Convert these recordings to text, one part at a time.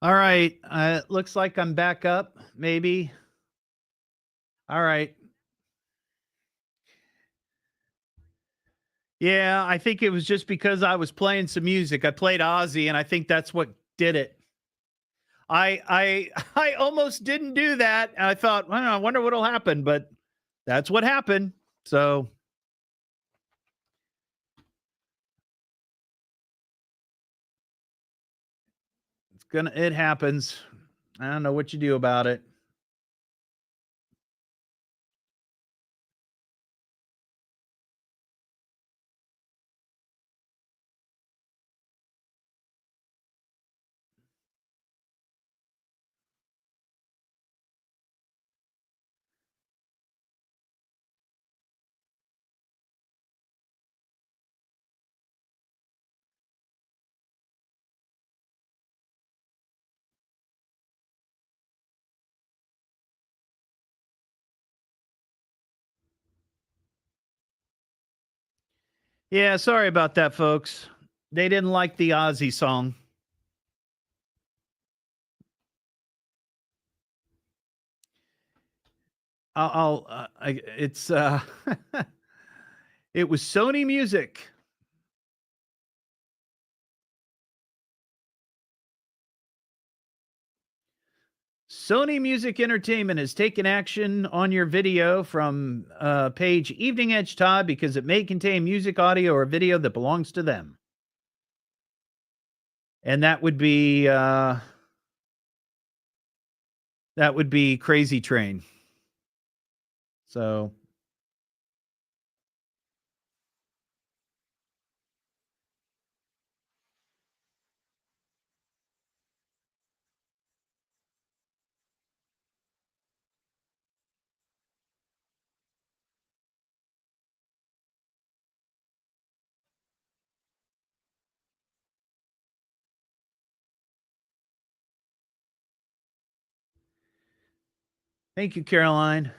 All right. Looks like I'm back up, maybe. All right. Yeah, I think it was just because I was playing some music. I played Ozzy, and I think that's what did it. I almost didn't do that. And I thought, well, I wonder what'll happen, but that's what happened. So it happens. I don't know what you do about it. Yeah, sorry about that, folks. They didn't like the Ozzy song. It's it was Sony Music. Sony Music Entertainment has taken action on your video from page Evening Edge Todd because it may contain music, audio, or video that belongs to them. And that would be Crazy Train. So thank you, Caroline.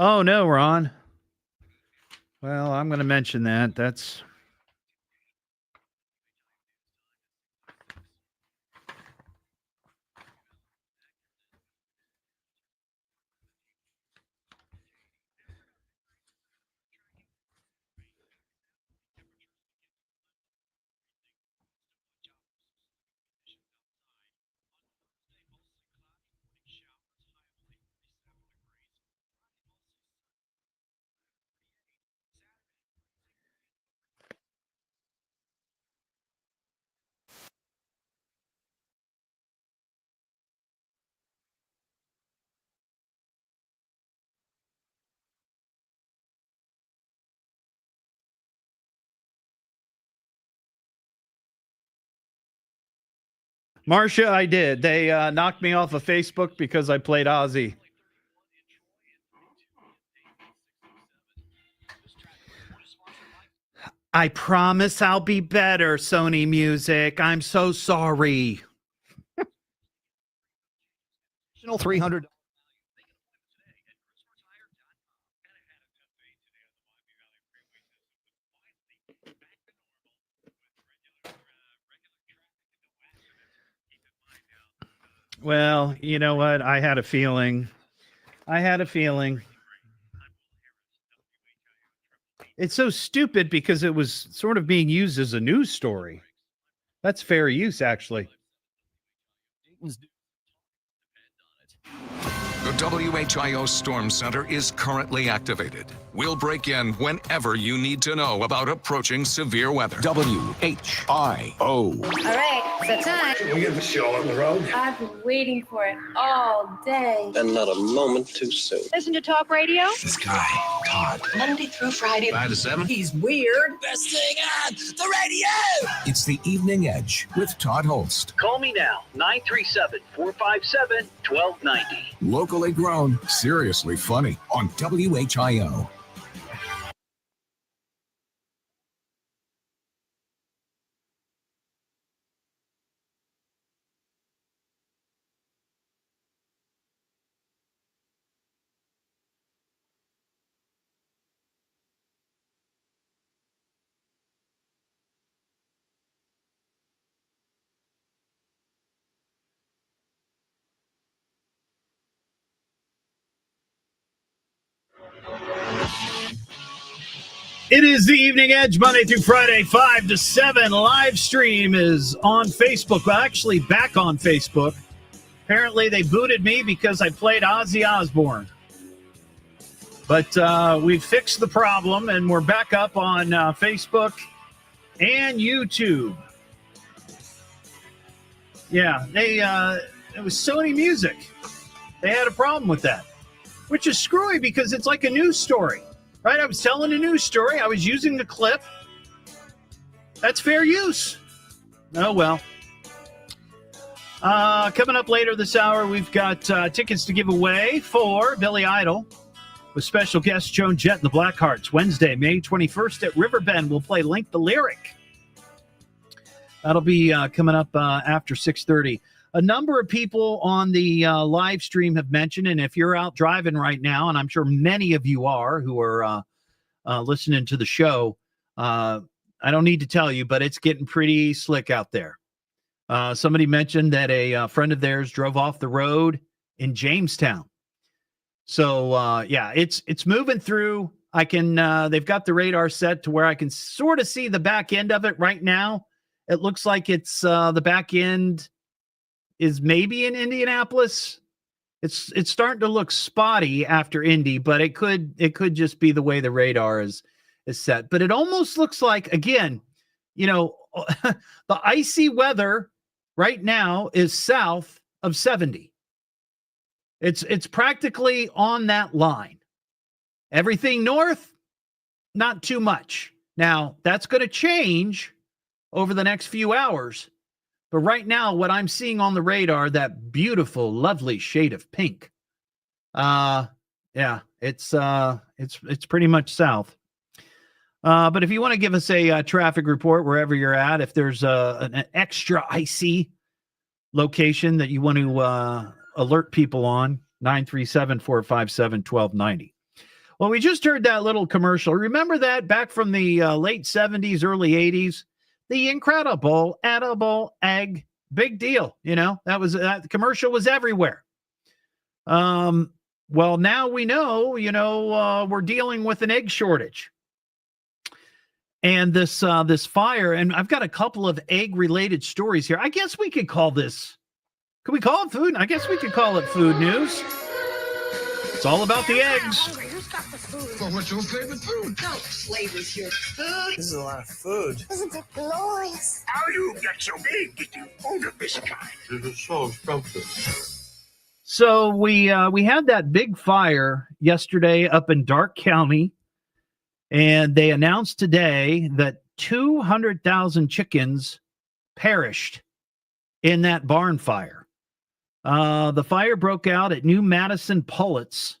Oh no, Ron. Well, I'm going to mention that. That's Marcia. I did. They knocked me off of Facebook because I played Ozzy. I promise I'll be better, Sony Music. I'm so sorry. 300. Well, you know what? I had a feeling. I had a feeling. It's so stupid because it was sort of being used as a news story. That's fair use, actually. Good WHIO Storm Center is currently activated. We'll break in whenever you need to know about approaching severe weather. WHIO. All right, so time. Can we get the show on the road? I've been waiting for it all day. And not a moment too soon. Listen to talk radio? This guy, Todd. Monday through Friday. 5 to 7. He's weird. Best thing on the radio! It's the Evening Edge with Todd Hollst. Call me now, 937-457-1290. Locally grown, seriously funny on WHIO. It is the Evening Edge, Monday through Friday, 5 to 7. Live stream is on Facebook. Well, actually, back on Facebook. Apparently, they booted me because I played Ozzy Osbourne. But we fixed the problem, and we're back up on Facebook and YouTube. Yeah, it was Sony Music. They had a problem with that, which is screwy because it's like a news story. Right, I was telling a news story. I was using the clip. That's fair use. Oh, well. Coming up later this hour, we've got tickets to give away for Billy Idol with special guest Joan Jett and the Blackhearts. Wednesday, May 21st at Riverbend. We'll play Link the Lyric. That'll be coming up after 6:30. A number of people on the live stream have mentioned, and if you're out driving right now, and I'm sure many of you are who are listening to the show, I don't need to tell you, but it's getting pretty slick out there. Somebody mentioned that a friend of theirs drove off the road in Jamestown. So, yeah, it's moving through. I can they've got the radar set to where I can sort of see the back end of it right now. It looks like it's the back end is maybe in Indianapolis. It's starting to look spotty after Indy, but it could just be the way the radar is set. But it almost looks like, again, the icy weather right now is south of 70. It's practically on that line. Everything north, not too much. Now, that's going to change over the next few hours. But right now, what I'm seeing on the radar, that beautiful, lovely shade of pink. Yeah, it's pretty much south. But if you want to give us a traffic report wherever you're at, if there's an extra icy location that you want to alert people on, 937-457-1290. Well, we just heard that little commercial. Remember that back from the late 70s, early 80s? The incredible edible egg. Big deal. That commercial was everywhere. Well, now we know, we're dealing with an egg shortage. And this fire, and I've got a couple of egg-related stories here. I guess we could call this, could we call it food? I guess we could call it food news. It's all about the eggs. Well, what's your favorite food? Don't play with your food. This is a lot of food. Isn't it glorious? How you get so big that you own a this guy? This is so scrumptious. So we had that big fire yesterday up in Darke County, and they announced today that 200,000 chickens perished in that barn fire. The fire broke out at New Madison Pullets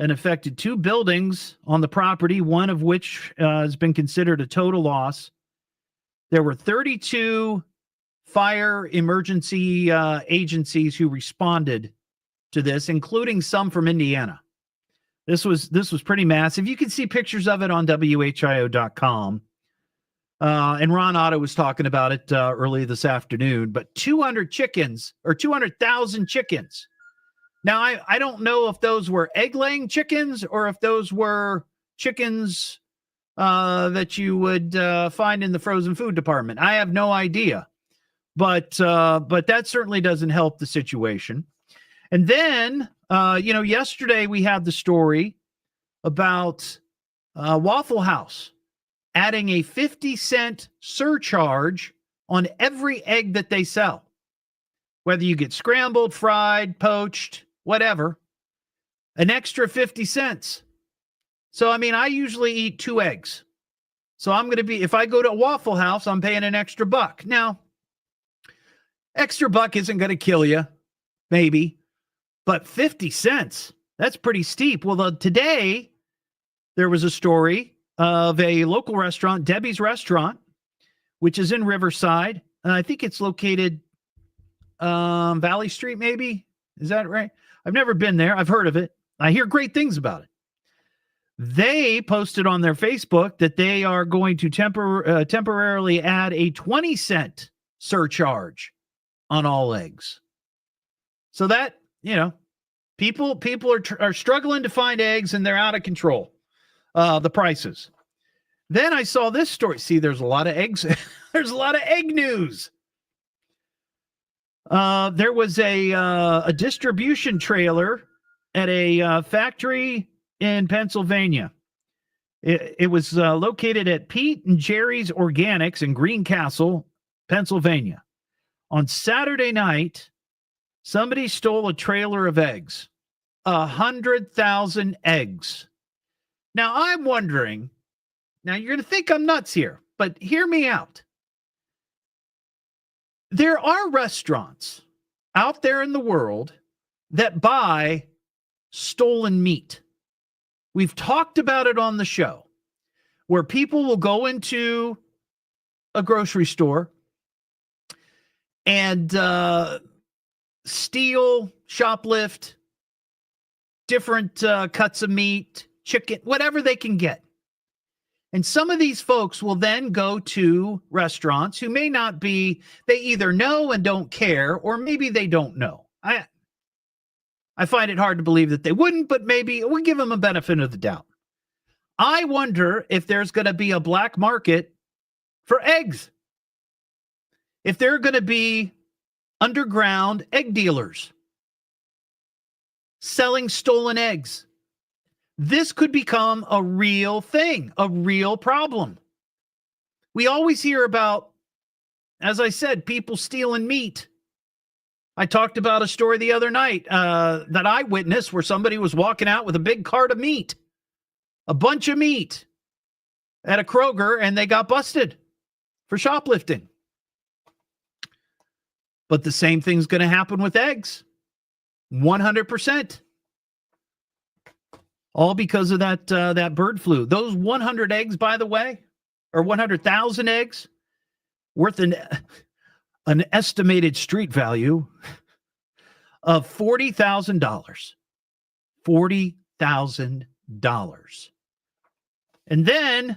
and affected two buildings on the property, one of which has been considered a total loss. There were 32 fire emergency agencies who responded to this, including some from Indiana. This was pretty massive. You can see pictures of it on WHIO.com. And Ron Otto was talking about it early this afternoon. But 200,000 chickens. Now, I don't know if those were egg-laying chickens or if those were chickens that you would find in the frozen food department. I have no idea. But that certainly doesn't help the situation. And then Yesterday we had the story about Waffle House adding a 50-cent surcharge on every egg that they sell, whether you get scrambled, fried, poached, whatever, an extra 50 cents. So, I usually eat 2 eggs. So if I go to a Waffle House, I'm paying an extra $1. Now, extra $1 isn't going to kill you, maybe, but 50 cents, that's pretty steep. Well, today there was a story of a local restaurant, Debbie's Restaurant, which is in Riverside. And I think it's located Valley Street, maybe. Is that right? I've never been there. I've heard of it. I hear great things about it. They posted on their Facebook that they are going to temporarily add a 20-cent surcharge on all eggs. So that, people are struggling to find eggs, and they're out of control. The prices. Then I saw this story. See, there's a lot of eggs. There's a lot of egg news. There was a distribution trailer at a factory in Pennsylvania. It was located at Pete and Jerry's Organics in Greencastle, Pennsylvania. On Saturday night, somebody stole a trailer of eggs. 100,000 eggs. Now, I'm wondering, you're going to think I'm nuts here, but hear me out. There are restaurants out there in the world that buy stolen meat. We've talked about it on the show, where people will go into a grocery store and steal, shoplift different cuts of meat, chicken, whatever they can get. And some of these folks will then go to restaurants who may not be, they either know and don't care, or maybe they don't know. I find it hard to believe that they wouldn't, but maybe we'll give them a benefit of the doubt. I wonder if there's going to be a black market for eggs. If there are going to be underground egg dealers selling stolen eggs. This could become a real thing, a real problem. We always hear about, as I said, people stealing meat. I talked about a story the other night that I witnessed where somebody was walking out with a big cart of meat, a bunch of meat at a Kroger, and they got busted for shoplifting. But the same thing's going to happen with eggs. 100%. All because of that bird flu. Those 100 eggs, by the way, or 100,000 eggs, worth an estimated street value of $40,000. $40,000. And then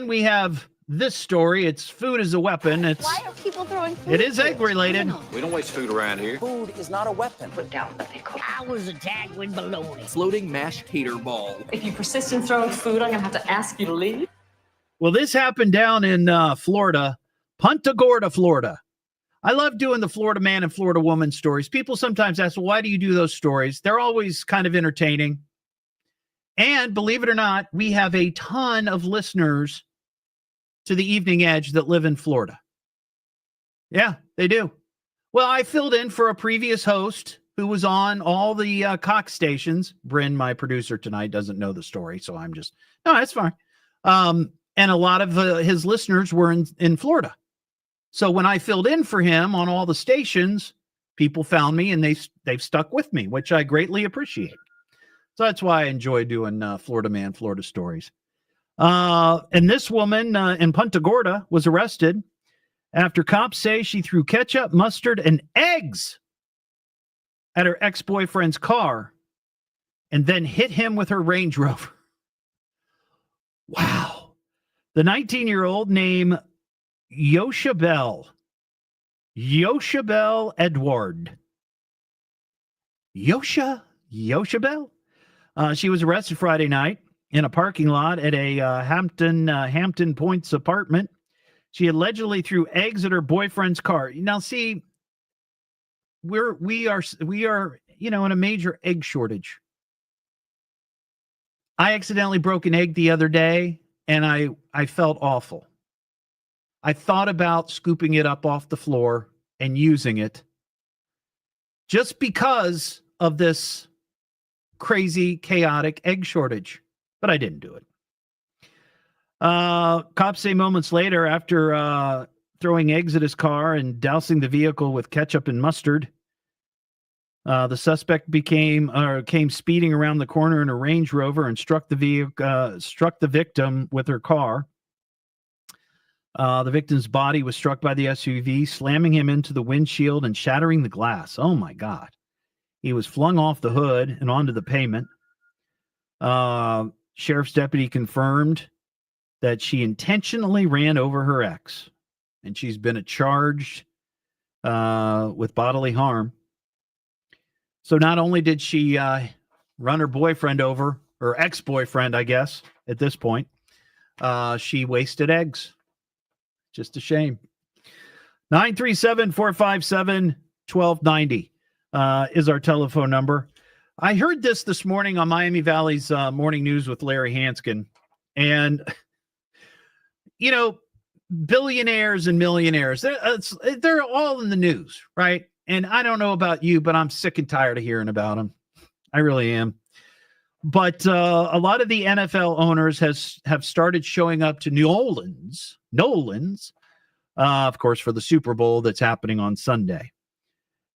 we have this story. It's food as a weapon. Why are people throwing food? It is egg related. We don't waste food around here. Food is not a weapon. Put down the pickle. I was attacked with baloney. Floating mashed tater ball. If you persist in throwing food, I'm going to have to ask you to leave. Well, this happened down in Florida, Punta Gorda, Florida. I love doing the Florida man and Florida woman stories. People sometimes ask, well, why do you do those stories? They're always kind of entertaining. And believe it or not, we have a ton of listeners to the Evening Edge that live in Florida. Yeah, they do. Well, I filled in for a previous host who was on all the Cox stations. Bryn, my producer tonight, doesn't know the story, so no, that's fine. And a lot of his listeners were in Florida. So when I filled in for him on all the stations, people found me and they've stuck with me, which I greatly appreciate. So that's why I enjoy doing Florida Man, Florida stories. And this woman in Punta Gorda was arrested after cops say she threw ketchup, mustard, and eggs at her ex-boyfriend's car and then hit him with her Range Rover. Wow. The 19-year-old named Yoshabel Edward. Yoshabel? She was arrested Friday night in a parking lot at a Hampton Points apartment. She allegedly threw eggs at her boyfriend's car. Now, see, we are in a major egg shortage. I accidentally broke an egg the other day, and I felt awful. I thought about scooping it up off the floor and using it just because of this crazy, chaotic egg shortage. But I didn't do it. Cops say moments later, after throwing eggs at his car and dousing the vehicle with ketchup and mustard, the suspect came speeding around the corner in a Range Rover and struck the victim with her car. The victim's body was struck by the SUV, slamming him into the windshield and shattering the glass. Oh, my God. He was flung off the hood and onto the pavement. Sheriff's deputy confirmed that she intentionally ran over her ex, and she's been charged with bodily harm. So not only did she run her boyfriend over, her ex-boyfriend, I guess, at this point, she wasted eggs. Just a shame. 937-457-1290 is our telephone number. I heard this morning on Miami Valley's Morning News with Larry Hanskin. And, billionaires and millionaires, they're all in the news, right? And I don't know about you, but I'm sick and tired of hearing about them. I really am. But a lot of the NFL owners have started showing up to Nolans, of course, for the Super Bowl that's happening on Sunday.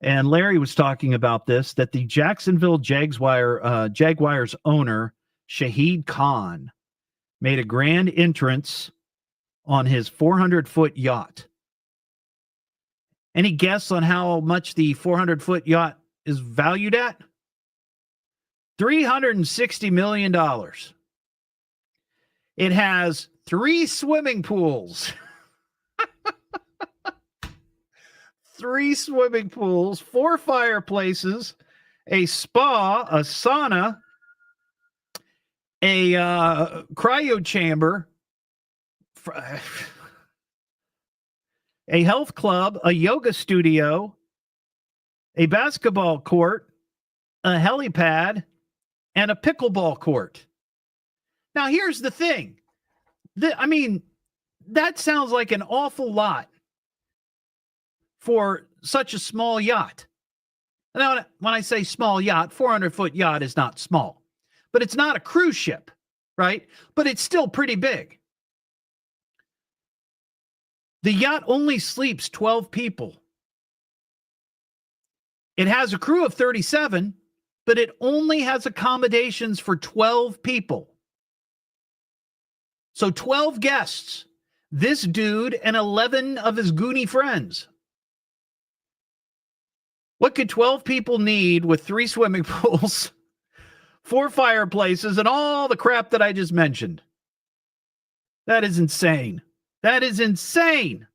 And Larry was talking about this, that the Jacksonville Jaguars owner, Shahid Khan, made a grand entrance on his 400-foot yacht. Any guess on how much the 400-foot yacht is valued at? $360 million. It has 3 swimming pools. 3 swimming pools, 4 fireplaces, a spa, a sauna, a cryo chamber, a health club, a yoga studio, a basketball court, a helipad, and a pickleball court. Now, here's the thing. That sounds like an awful lot for such a small yacht. Now, when I say small yacht, 400-foot yacht is not small. But it's not a cruise ship, right? But it's still pretty big. The yacht only sleeps 12 people. It has a crew of 37, but it only has accommodations for 12 people. So 12 guests, this dude and 11 of his goony friends. What could 12 people need with 3 swimming pools, 4 fireplaces, and all the crap that I just mentioned? That is insane. That is insane.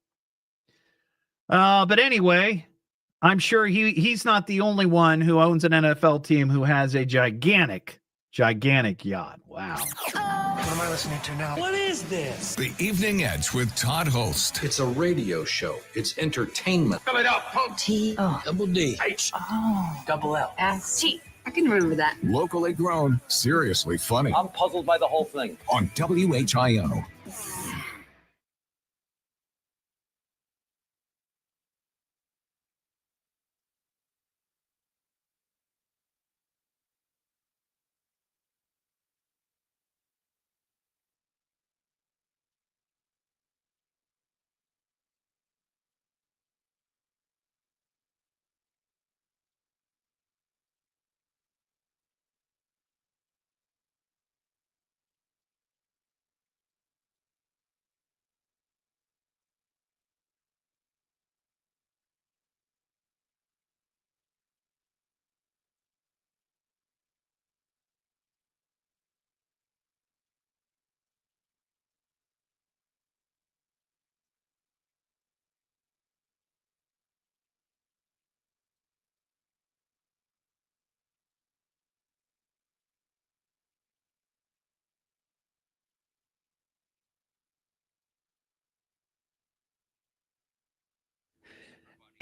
But anyway, I'm sure he's not the only one who owns an NFL team who has a gigantic yacht. Wow. What am I listening to now? What is this? The Evening Edge with Todd Hollst. It's a radio show. It's entertainment. Fill it up, folks. Double D. H. Double L. S-T. I can remember that. Locally grown, seriously funny. I'm puzzled by the whole thing. On WHIO.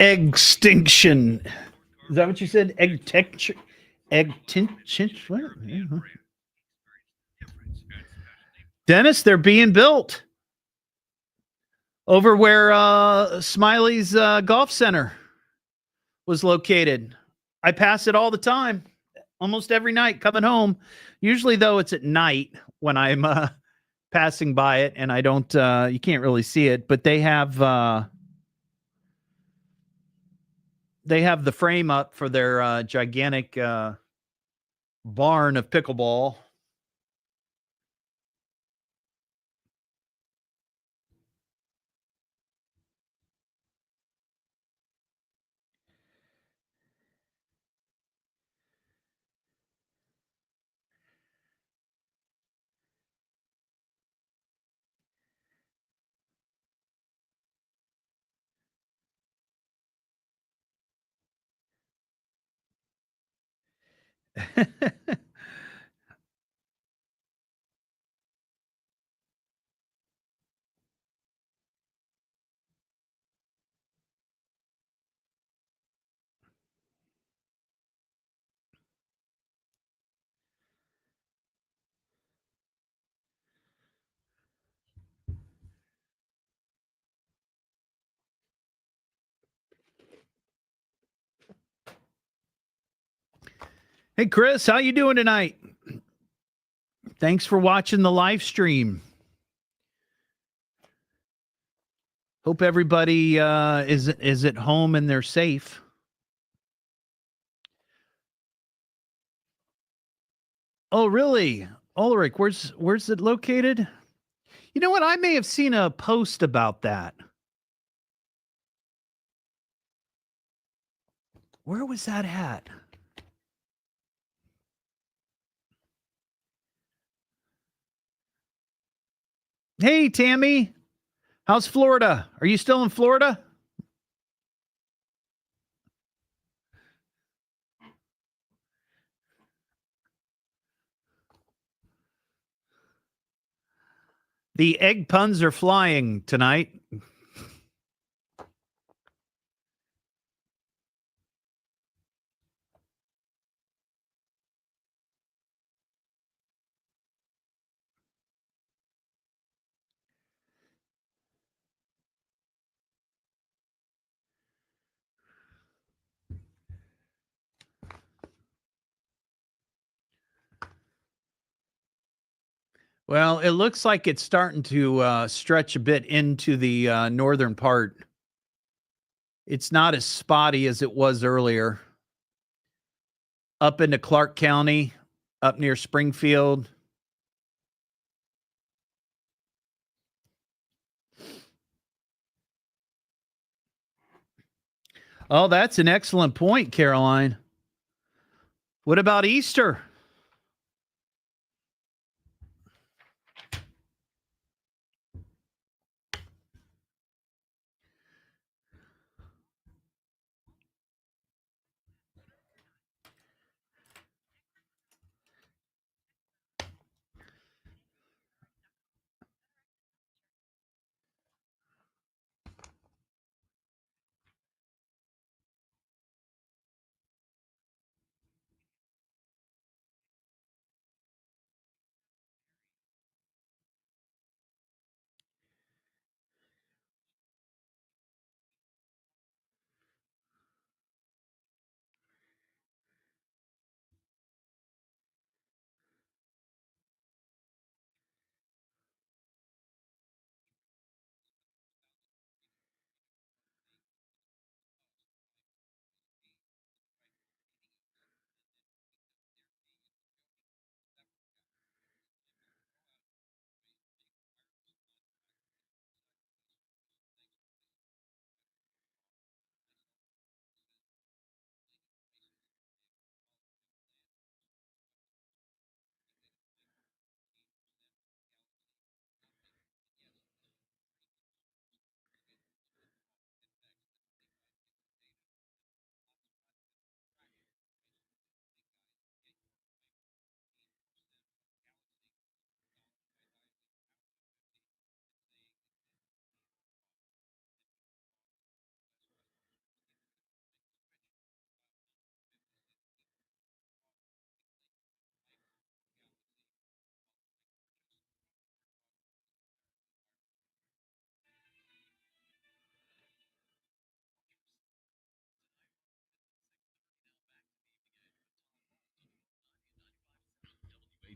Extinction. Is that what you said? Egg what? Dennis, they're being built over where Smiley's Golf Center was located. I pass it all the time, almost every night coming home. Usually, though, it's at night when I'm passing by it, and I don't. You can't really see it, but they have the frame up for their gigantic barn of pickleball. Hey, Chris, how you doing tonight? Thanks for watching the live stream. Hope everybody is at home and they're safe. Oh, really? Ulrich, where's it located? You know what? I may have seen a post about that. Where was that at? Hey, Tammy. How's Florida? Are you still in Florida? The egg puns are flying tonight. Well, it looks like it's starting to stretch a bit into the northern part. It's not as spotty as it was earlier. Up into Clark County, up near Springfield. Oh, that's an excellent point, Caroline. What about Easter?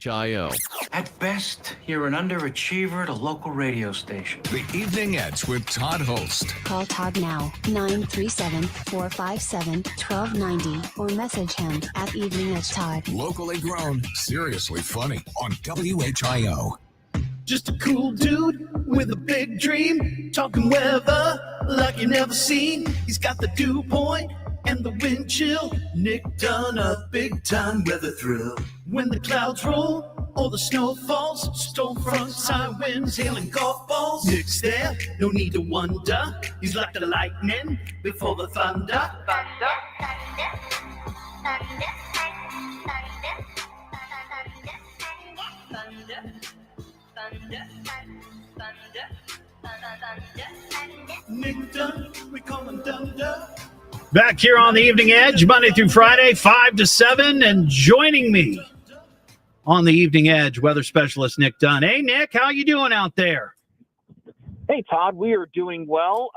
WHIO. At best, you're an underachiever at a local radio station. The Evening Edge with Todd Hollst. Call Todd now, 937-457-1290, or message him at Evening Edge Todd. Locally grown, seriously funny on WHIO. Just a cool dude with a big dream, talking weather like you never seen. He's got the dew point and the wind chill. Nick Dunn, a big time weather thrill. When the clouds roll or the snow falls, storm fronts, high winds, hail and golf balls. Nick's there, no need to wonder. He's like the lightning before the thunder. Nick Dunn, we call him Dunder. Back here on the Evening Edge, Monday through Friday, 5 to 7, and joining me on the Evening Edge, weather specialist Nick Dunn. Hey, Nick, how you doing out there? Hey, Todd, we are doing well.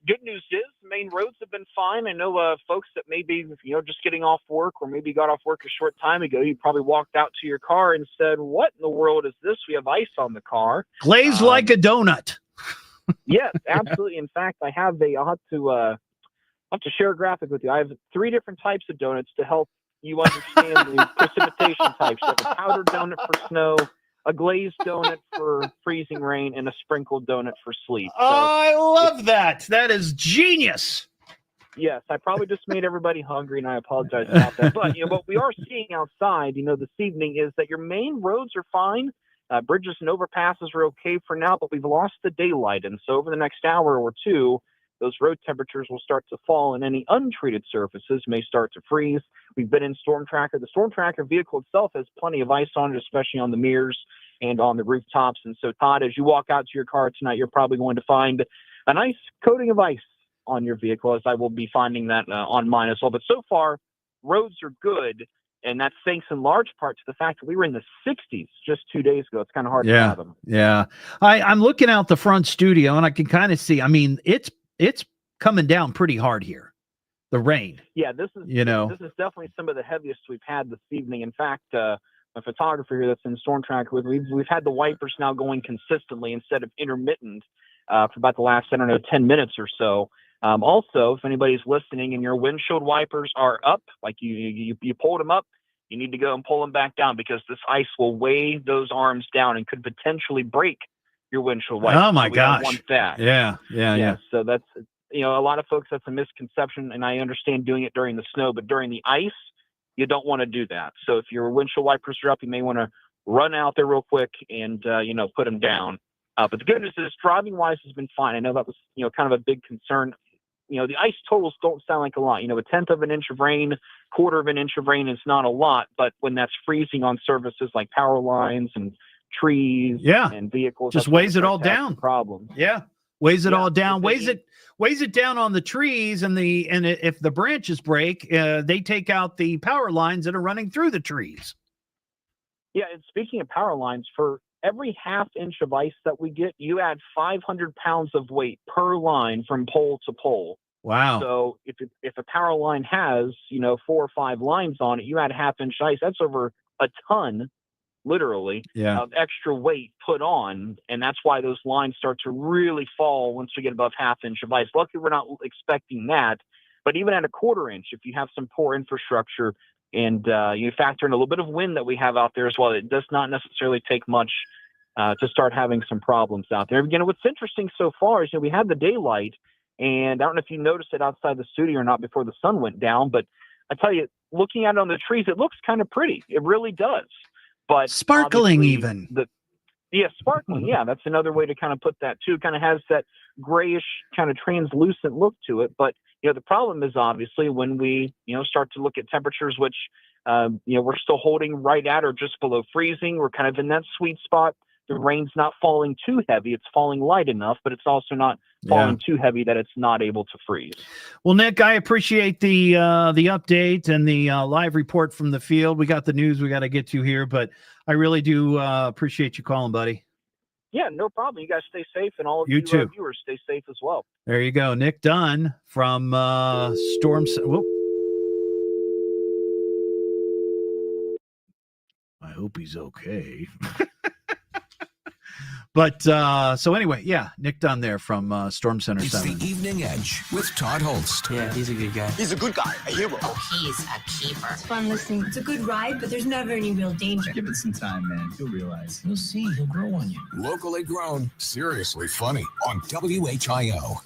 Good news is main roads have been fine. I know folks that may be, just getting off work or maybe got off work a short time ago, you probably walked out to your car and said, what in the world is this? We have ice on the car. Glazed like a donut. Yes, absolutely. In fact, I'll have to share a graphic with you. I have 3 different types of donuts to help you understand the precipitation types. So a powdered donut for snow, a glazed donut for freezing rain, and a sprinkled donut for sleet. So, I love that. That is genius. Yes, I probably just made everybody hungry, and I apologize about that. But what we are seeing outside, this evening is that your main roads are fine. Bridges and overpasses are okay for now, but we've lost the daylight. And so over the next hour or two, those road temperatures will start to fall, and any untreated surfaces may start to freeze. We've been in Storm Tracker. The Storm Tracker vehicle itself has plenty of ice on it, especially on the mirrors and on the rooftops. And so, Todd, as you walk out to your car tonight, you're probably going to find a nice coating of ice on your vehicle, as I will be finding that on mine as well. But so far, roads are good. And that's thanks in large part to the fact that we were in the 60s just 2 days ago. It's kind of hard to fathom. Yeah. I'm looking out the front studio, and I can kind of see, it's coming down pretty hard here, the rain. Yeah, this is definitely some of the heaviest we've had this evening. In fact, my photographer here that's in Storm Tracker with, we've had the wipers now going consistently instead of intermittent for about the last, 10 minutes or so. Also, if anybody's listening and your windshield wipers are up, like you pulled them up, you need to go and pull them back down, because this ice will weigh those arms down and could potentially break your windshield wipers. Oh my gosh. Don't want that. Yeah. So that's, a lot of folks, that's a misconception, and I understand doing it during the snow, but during the ice, you don't want to do that. So if your windshield wipers are up, you may want to run out there real quick and, put them down. But the good news is driving-wise has been fine. I know that was, kind of a big concern. The ice totals don't sound like a lot. A tenth of an inch of rain, quarter of an inch of rain is not a lot. But when that's freezing on surfaces like power lines and trees and vehicles, just weighs it all down. Problem. Yeah. Weighs it all down. Weighs it down on the trees, and if the branches break, they take out the power lines that are running through the trees. Yeah. And speaking of power lines, for every half inch of ice that we get, you add 500 pounds of weight per line from pole to pole. Wow. So if a power line has, 4 or 5 lines on it, you add half-inch ice, that's over a ton, literally, of extra weight put on. And that's why those lines start to really fall once we get above half-inch of ice. Luckily, we're not expecting that. But even at a quarter inch, if you have some poor infrastructure and you factor in a little bit of wind that we have out there as well, it does not necessarily take much to start having some problems out there. Again, what's interesting so far is we had the daylight, and I don't know if you noticed it outside the studio or not before the sun went down, but I tell you, looking at it on the trees, it looks kind of pretty. It really does. But sparkling even. Sparkling. Yeah, that's another way to kind of put that too. It kind of has that grayish kind of translucent look to it. But, the problem is obviously when we, start to look at temperatures, which, we're still holding right at or just below freezing. We're kind of in that sweet spot. The rain's not falling too heavy. It's falling light enough, but it's also not falling too heavy that it's not able to freeze. Well, Nick, I appreciate the update and the live report from the field. We got the news we got to get to here, but I really do appreciate you calling, buddy. Yeah, no problem. You guys stay safe, and all of you too. Viewers stay safe as well. There you go. Nick Dunn from Storm. Whoop. I hope he's okay. But so anyway, yeah, Nick Dunn there from Storm Center It's 7. the Evening Edge with Todd Holst. Yeah, he's a good guy. He's a good guy, a hero. Oh, he's a keeper. It's fun listening. It's a good ride, but there's never any real danger. Give it some time, man. You'll realize. You'll see. He'll grow on you. Locally grown, seriously funny on WHIO.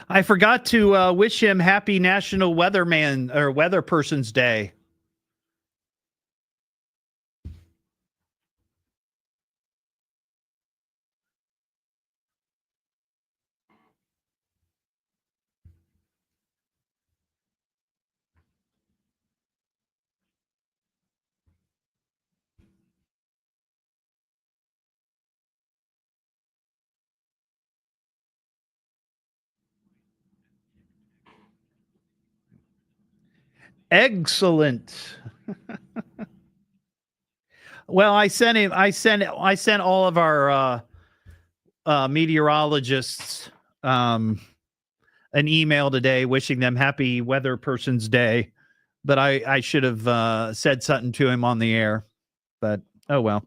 I forgot to wish him happy National Weatherman or Weather Person's Day. Excellent. Well, I sent all of our meteorologists an email today wishing them happy Weather Person's Day, but I should have said something to him on the air, but oh well.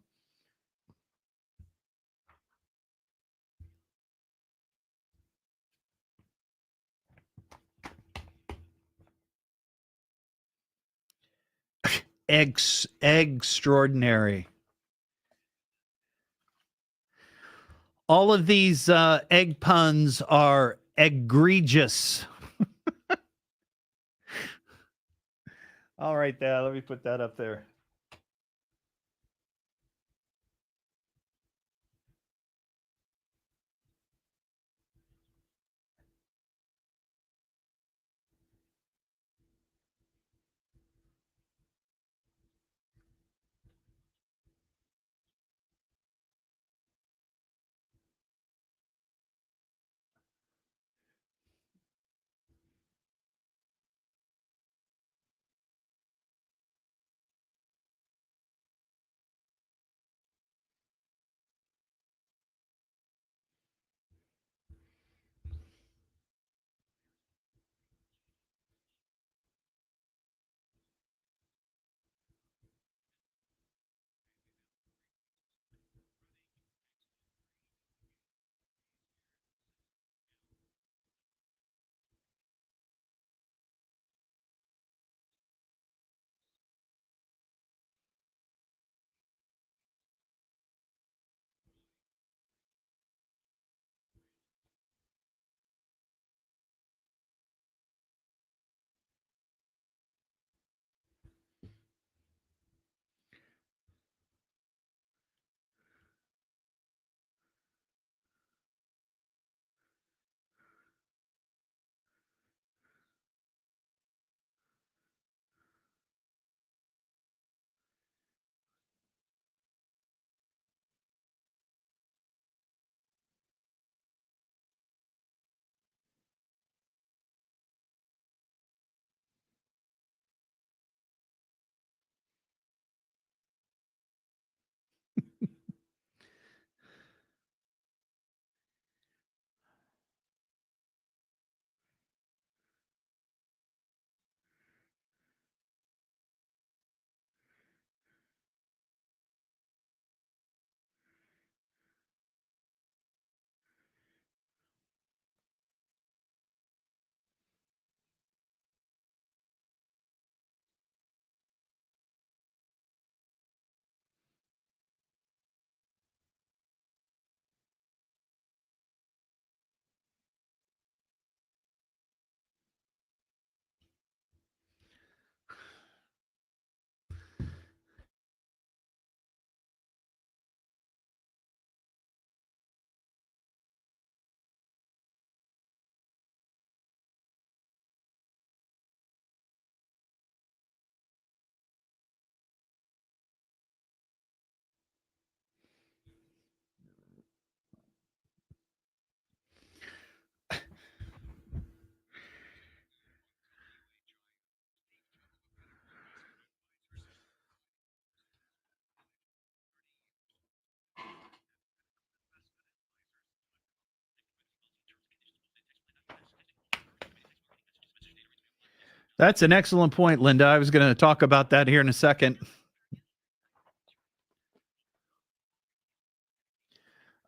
Extraordinary. All of these egg puns are egregious. All right, Dad, let me put that up there. That's an excellent point, Linda. I was going to talk about that here in a second.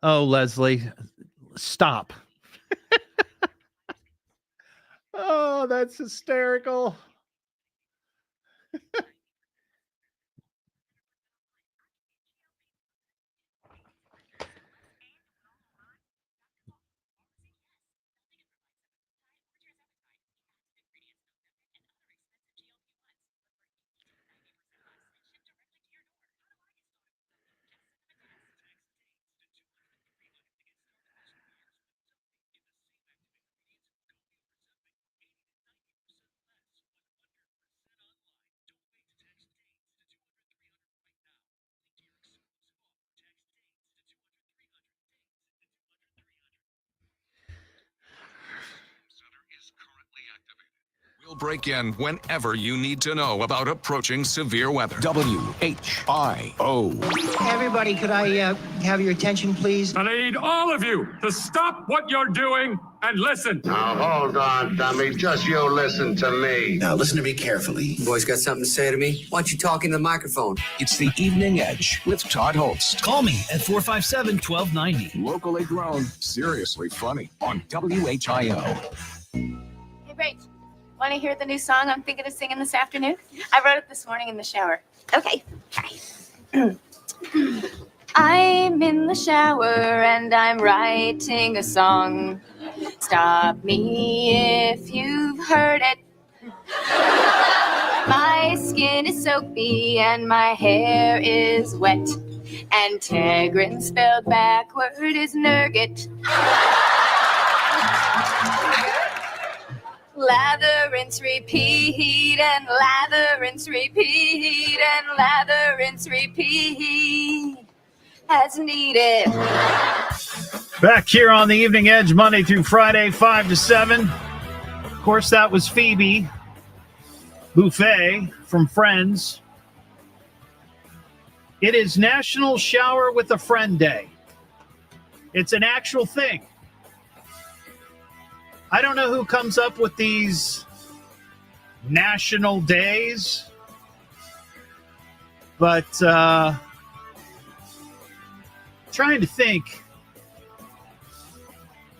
Oh, Leslie, stop. Oh, that's hysterical. We'll break in whenever you need to know about approaching severe weather. WHIO. Everybody, could I have your attention, please? I need all of you to stop what you're doing and listen. Now, hold on, dummy. Just you listen to me. Now, listen to me carefully. You boys got something to say to me? Why don't you talk into the microphone? It's the Evening Edge with Todd Hollst. Call me at 457-1290. Locally grown, seriously funny on WHIO. Hey, Rach, want to hear the new song I'm thinking of singing this afternoon? I wrote it this morning in the shower. Okay. I'm in the shower and I'm writing a song. Stop me if you've heard it. My skin is soapy and my hair is wet. And Tegrin spelled backward is Nurget. Lather, rinse, repeat, and lather, rinse, repeat, and lather, rinse, repeat, as needed. Back here on the Evening Edge, Monday through Friday, 5 to 7. Of course, that was Phoebe Buffet from Friends. It is National Shower with a Friend Day. It's an actual thing. I don't know who comes up with these national days, but trying to think.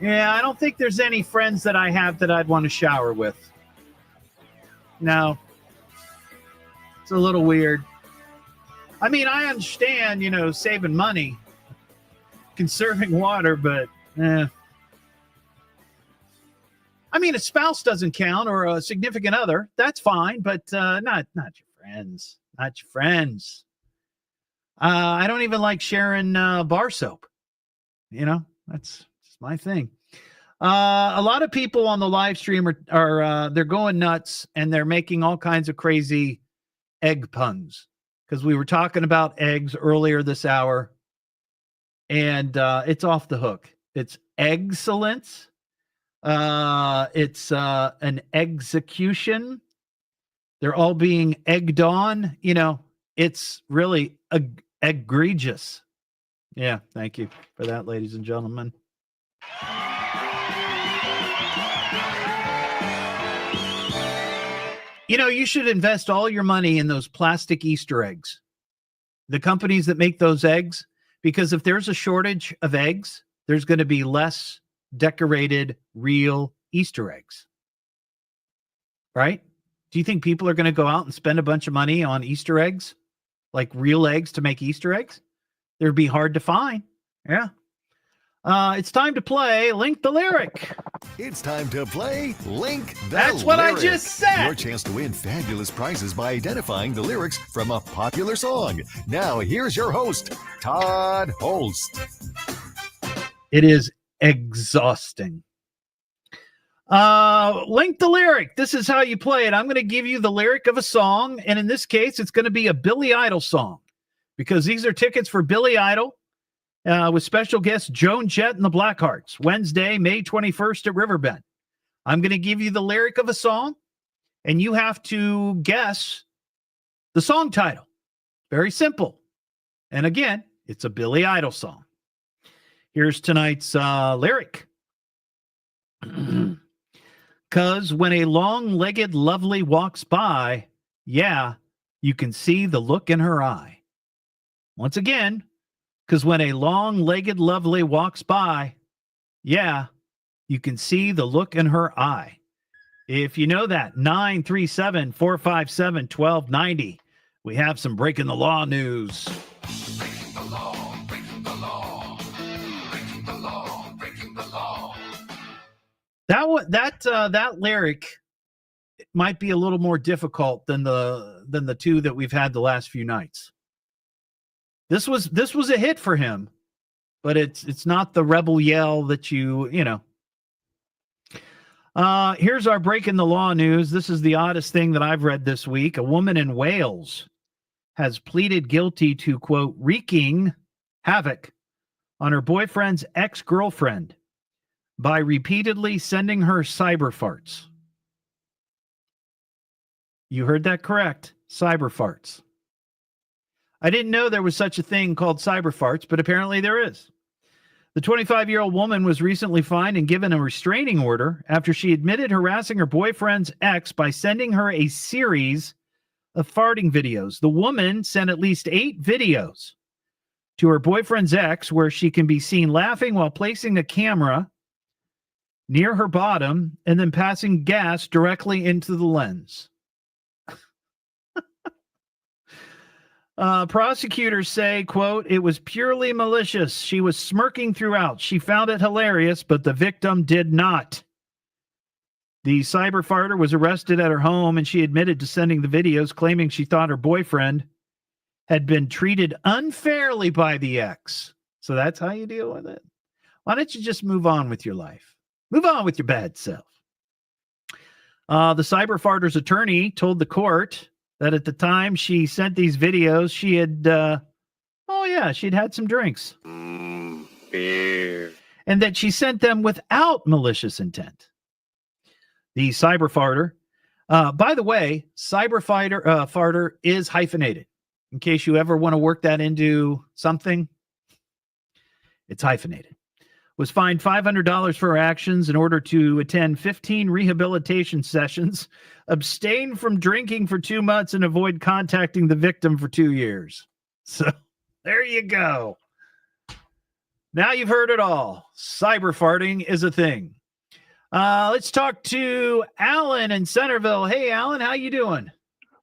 Yeah, I don't think there's any friends that I have that I'd want to shower with. No. It's a little weird. I mean, I understand, saving money, conserving water, but I mean, a spouse doesn't count or a significant other. That's fine, but not your friends. Not your friends. I don't even like sharing bar soap. That's just my thing. A lot of people on the live stream are they're going nuts and they're making all kinds of crazy egg puns because we were talking about eggs earlier this hour, and it's off the hook. It's excellence. It's an execution. They're all being egged on. It's really egregious. Yeah, thank you for that, ladies and gentlemen. You should invest all your money in those plastic Easter eggs. The companies that make those eggs, because if there's a shortage of eggs, there's going to be less decorated real Easter eggs. Right? Do you think people are going to go out and spend a bunch of money on Easter eggs? Like real eggs to make Easter eggs? They'd be hard to find. Yeah. It's time to play Link the Lyric. It's time to play Link the That's what Lyric. I just said. Your chance to win fabulous prizes by identifying the lyrics from a popular song. Now, here's your host, Todd Hollst. It is exhausting. Link the Lyric. This is how you play it. I'm going to give you the lyric of a song, and in this case, it's going to be a Billy Idol song because these are tickets for Billy Idol with special guest Joan Jett and the Blackhearts, Wednesday, May 21st at Riverbend. I'm going to give you the lyric of a song, and you have to guess the song title. Very simple. And again, it's a Billy Idol song. Here's tonight's lyric. 'Cause when a long-legged lovely walks by, yeah, you can see the look in her eye. Once again, 'cause when a long-legged lovely walks by, yeah, you can see the look in her eye. If you know that, 937-457-1290. We have some breaking the law news. Breaking the law, breaking the law, breaking the law, breaking the law. That lyric might be a little more difficult than the two that we've had the last few nights. This was a hit for him, but it's not the rebel yell that you know. Here's our breaking the law news. This is the oddest thing that I've read this week. A woman in Wales has pleaded guilty to, quote, wreaking havoc on her boyfriend's ex-girlfriend by repeatedly sending her cyber farts. You heard that correct. Cyber farts. I didn't know there was such a thing called cyber farts, but apparently there is. The 25-year-old woman was recently fined and given a restraining order after she admitted harassing her boyfriend's ex by sending her a series of farting videos. The woman sent at least 8 videos to her boyfriend's ex where she can be seen laughing while placing a camera near her bottom and then passing gas directly into the lens. Prosecutors say, quote, it was purely malicious. She was smirking throughout. She found it hilarious, but the victim did not. The cyber farter was arrested at her home, and she admitted to sending the videos, claiming she thought her boyfriend had been treated unfairly by the ex. So that's how you deal with it. Why don't you just move on with your life? Move on with your bad self. The cyber farter's attorney told the court that at the time she sent these videos, she had, she'd had some drinks. Beer. And that she sent them without malicious intent. The cyber farter, by the way, farter is hyphenated. In case you ever want to work that into something, it's hyphenated. Was fined $500 for her actions in order to attend 15 rehabilitation sessions, abstain from drinking for 2 months, and avoid contacting the victim for 2 years. So there you go. Now you've heard it all. Cyber farting is a thing. Let's talk to Alan in Centerville. Hey, Alan, how you doing?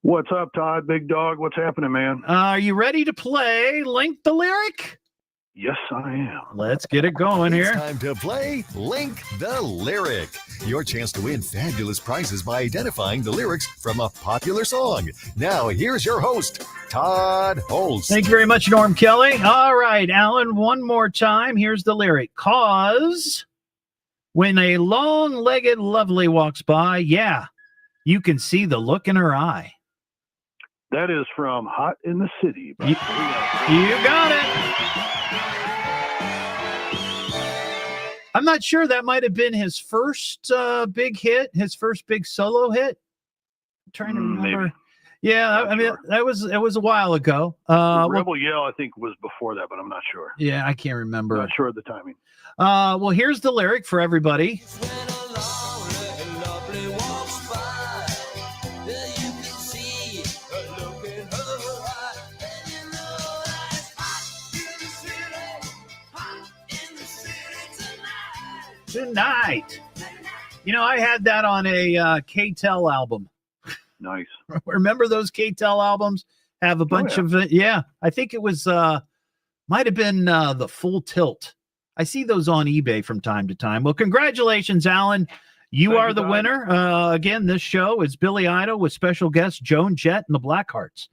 What's up, Todd? Big dog. What's happening, man? Are you ready to play Link the Lyric? Yes, I am. Let's get it going here. It's time to play Link the Lyric. Your chance to win fabulous prizes by identifying the lyrics from a popular song. Now, here's your host, Todd Hollst. Thank you very much, Norm Kelly. All right, Alan, one more time. Here's the lyric. 'Cause when a long-legged lovely walks by, yeah, you can see the look in her eye. That is from Hot in the City. You got it. I'm not sure. That might have been his first big hit, his first big solo hit. I'm trying to remember. Maybe. Yeah, I mean, it was a while ago. Rebel Yell, I think, was before that, but I'm not sure. Yeah, I can't remember. Not sure of the timing. Well, here's the lyric for everybody. Tonight. You know, I had that on a K-Tel album. Nice. Remember those K-Tel albums? Have a bunch of it. Yeah, I think it was, might have been the Full Tilt. I see those on eBay from time to time. Well, congratulations, Alan. You are the winner. Again, this show is Billy Idol with special guest Joan Jett and the Blackhearts.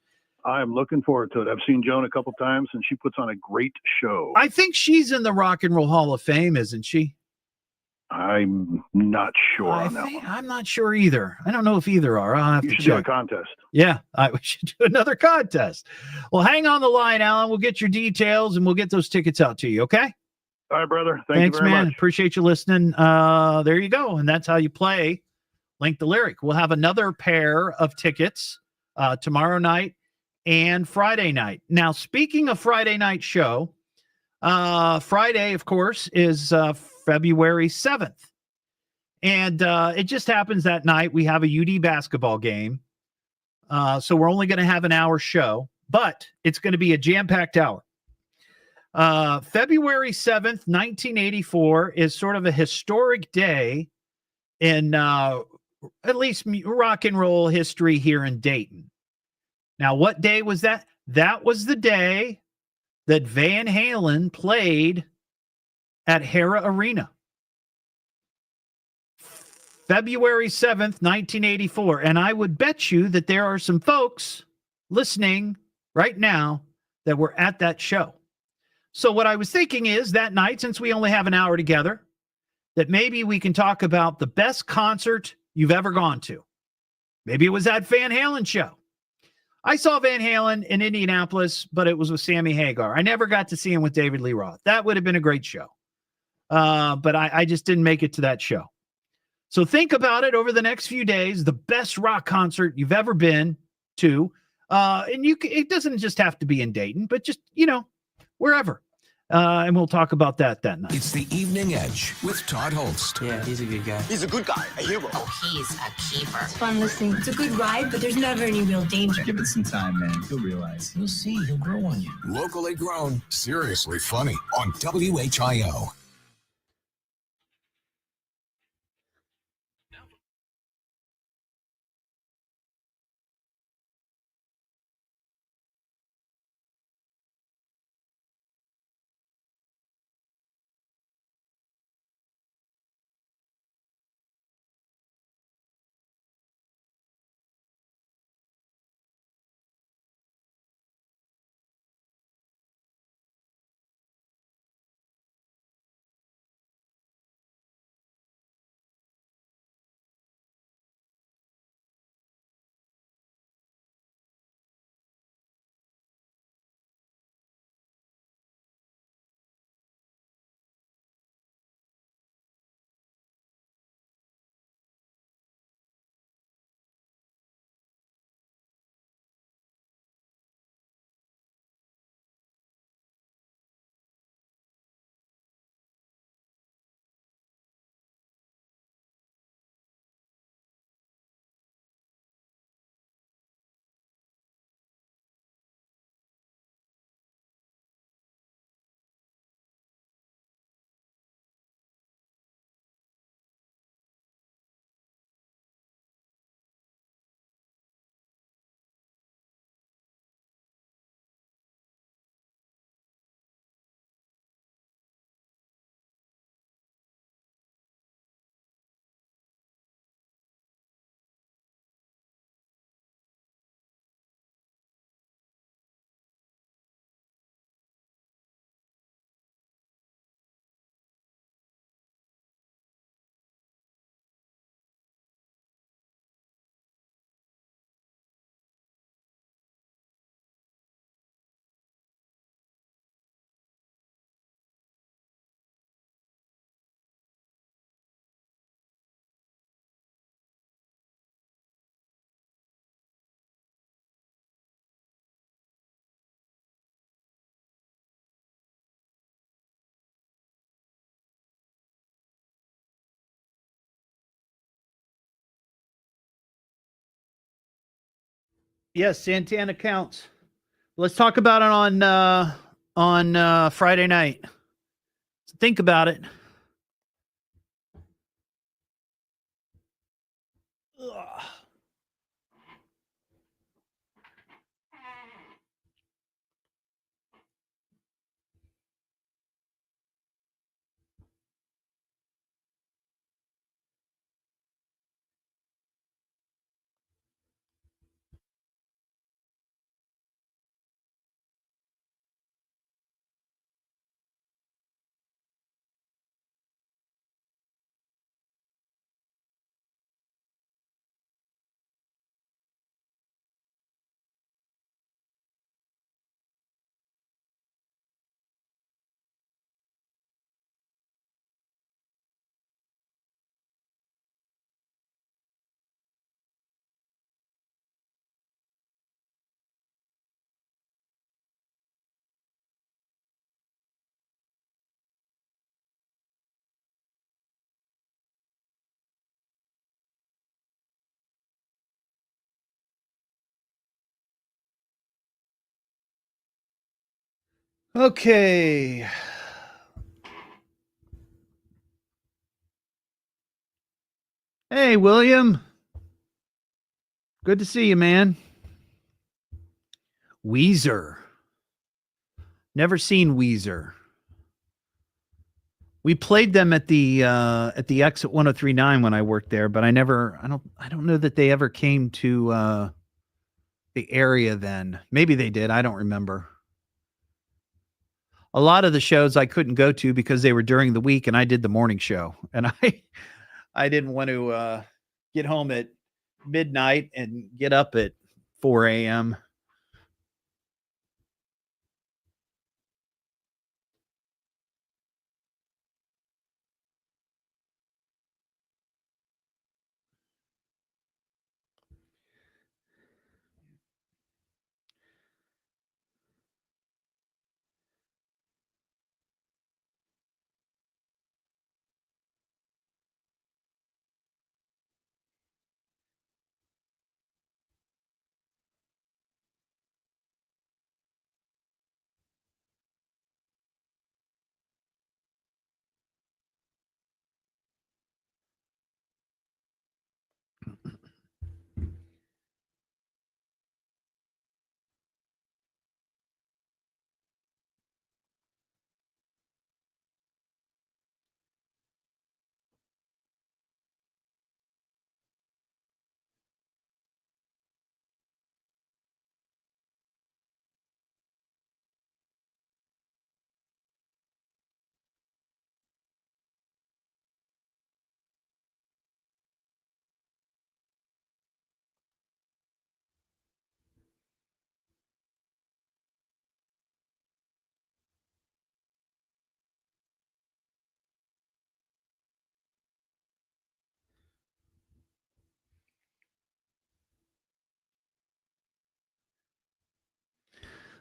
I'm looking forward to it. I've seen Joan a couple times, and she puts on a great show. I think she's in the Rock and Roll Hall of Fame, isn't she? I'm not sure on that one. I'm not sure either. I don't know if either are. I'll have to check. You should do a contest. Yeah, we should do another contest. Well, hang on the line, Alan. We'll get your details, and we'll get those tickets out to you, okay? All right, brother. Thanks, you very man. much. Appreciate you listening. There you go. And that's how you play Link the Lyric. We'll have another pair of tickets tomorrow night and Friday night. Now, speaking of Friday night show, Friday, of course, is February 7th. And it just happens that night we have a UD basketball game. So we're only going to have an hour show, but it's going to be a jam-packed hour. February 7th, 1984 is sort of a historic day in at least rock and roll history here in Dayton. Now, what day was that? That was the day that Van Halen played at Hara Arena. February 7th, 1984. And I would bet you that there are some folks listening right now that were at that show. So what I was thinking is that night, since we only have an hour together, that maybe we can talk about the best concert you've ever gone to. Maybe it was that Van Halen show. I saw Van Halen in Indianapolis, but it was with Sammy Hagar. I never got to see him with David Lee Roth. That would have been a great show. But I just didn't make it to that show. So think about it over the next few days, the best rock concert you've ever been to. And it doesn't just have to be in Dayton, but just, wherever. And we'll talk about that night. It's the Evening Edge with Todd Hollst. Yeah, he's a good guy. He's a good guy, a hero. Oh, he's a keeper. It's fun listening. It's a good ride, but there's never any real danger. Give it some time, man. You'll realize. You'll see. He'll grow on you. Locally grown, seriously funny on WHIO. Yes, Santana counts. Let's talk about it on Friday night. Think about it. Ugh. Okay. Hey, William. Good to see you, man. Weezer. Never seen Weezer. We played them at the exit 1039 when I worked there, but I don't know that they ever came to the area then. Maybe they did. I don't remember. A lot of the shows I couldn't go to because they were during the week and I did the morning show. And I didn't want to get home at midnight and get up at 4 a.m.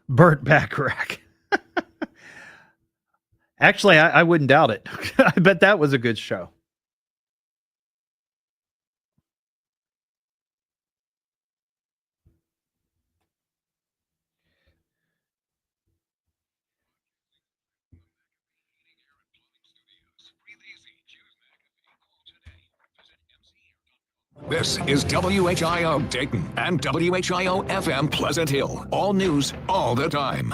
Burt Bacharach. Actually, I wouldn't doubt it. I bet that was a good show. This is WHIO Dayton and WHIO FM Pleasant Hill. All news, all the time.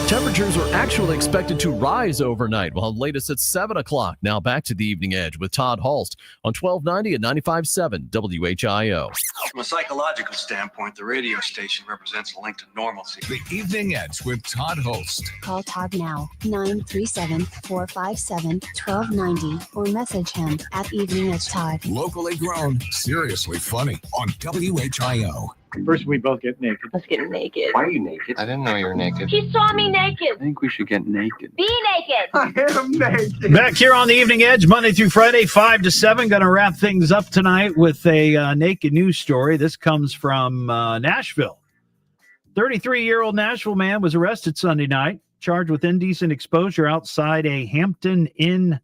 Temperatures are actually expected to rise overnight, while latest at 7 o'clock. Now back to the Evening Edge with Todd Hollst on 1290 and 95.7 WHIO. From a psychological standpoint, the radio station represents a link to normalcy. The Evening Edge with Todd Hollst. Call Todd now, 937-457-1290, or message him at Evening Edge Todd. Locally grown, seriously funny on WHIO. First, we both get naked. Let's get naked. Why are you naked? I didn't know you were naked. He saw me naked. I think we should get naked. Be naked. I am naked. Back here on the Evening Edge, Monday through Friday, 5 to 7. Going to wrap things up tonight with a naked news story. This comes from Nashville. 33-year-old Nashville man was arrested Sunday night, charged with indecent exposure outside a Hampton Inn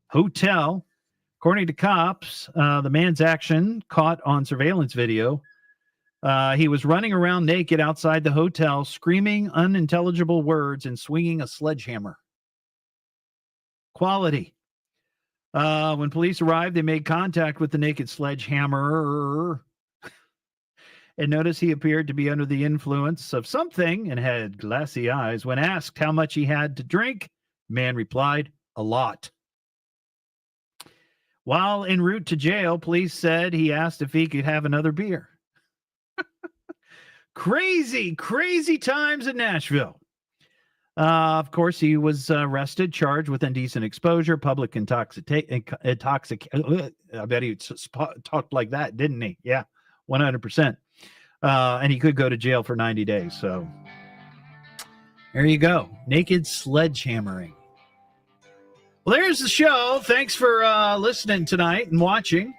hotel. According to cops, the man's action caught on surveillance video. He was running around naked outside the hotel, screaming unintelligible words and swinging a sledgehammer. Quality. When police arrived, they made contact with the naked sledgehammer and noticed he appeared to be under the influence of something and had glassy eyes. When asked how much he had to drink, the man replied, "A lot." While en route to jail, police said he asked if he could have another beer. Crazy times in Nashville. Of course, he was arrested, charged with indecent exposure, public intoxication. I bet he talked like that, didn't he? Yeah, 100%. And he could go to jail for 90 days. So there you go. Naked sledgehammering. Well, there's the show. Thanks for listening tonight and watching.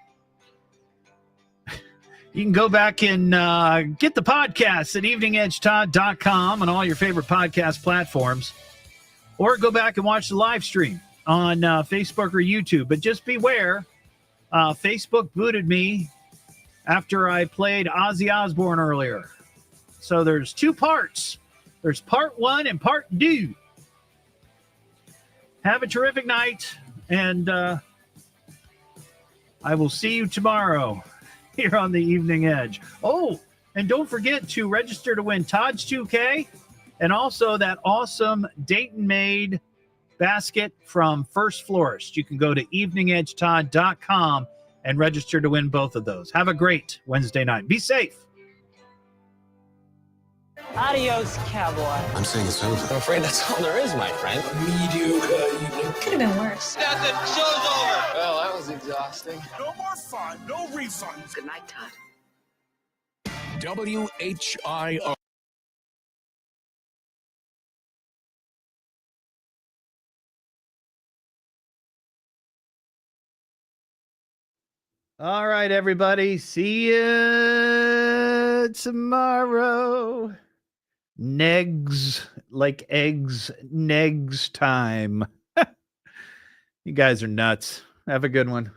You can go back and get the podcast at eveningedgetodd.com and all your favorite podcast platforms, or go back and watch the live stream on Facebook or YouTube. But just beware, Facebook booted me after I played Ozzy Osbourne earlier. So there's two parts There's part 1 and part 2. Have a terrific night, and I will see you tomorrow here on the Evening Edge. Oh, and don't forget to register to win Todd's 2K and also that awesome Dayton-made basket from First Florist. You can go to eveningedgetodd.com and register to win both of those. Have a great Wednesday night. Be safe. Adios, cowboy. I'm saying it's over. I'm afraid that's all there is, my friend. Mediocre evening. Could have been worse. That's it. Show's over. Well, that was exhausting. No more fun, no refunds. Good night, Todd. WHIO. All right, everybody. See you tomorrow. Negs, like eggs, negs time. You guys are nuts. Have a good one.